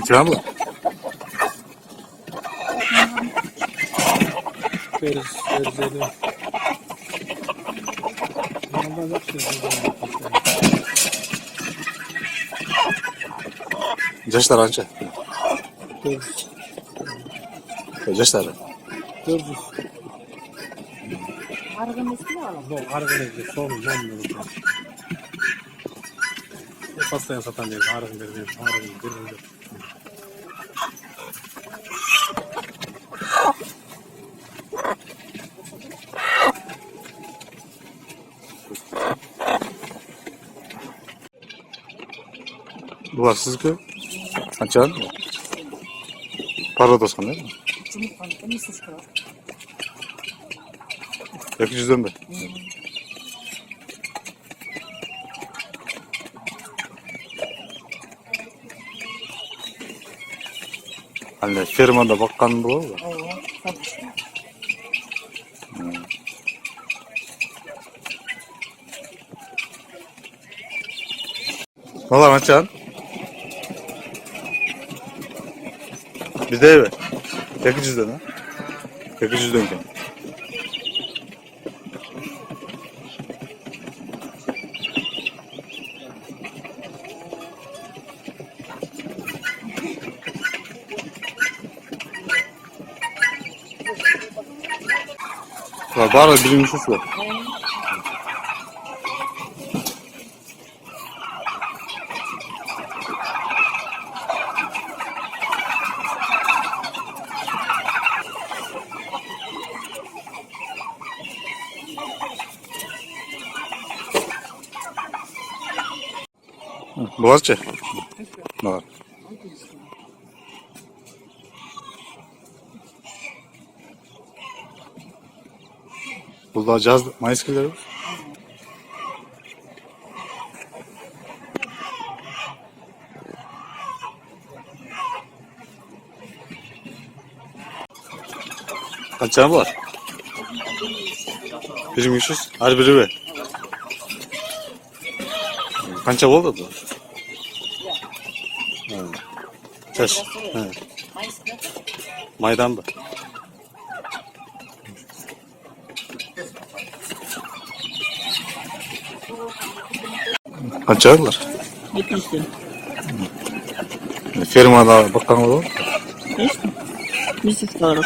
Kaçan mı? Erzeli. Normal bak Yaşlar anca. 400. Yaşlar. 400. Argın ismi mi alalım? Bu argın sorun olmuyor. Pastaya satan değil. Argın veriyor. Argın veriyor. Bu var sizki. Kaçan mı? Para da sanıyor mu? Cumhurbaşkanı misiniz kral? 200'den mi? Hani firmada bakkan bu olur. Oo, tabii işte. Ne var Kaçan? Bir de eve. 200'den ha? 200'den ki. Var bilim şusu var. Boğazçı. Var. Burada caz Mayıs geliyor. Kaç tane var? 1500. Her biri be. Kança oldu bu? Taş. Maydan da. Kaç alırlar? 700 lira. Firmada bakan olur. İşte. Misiniz kral?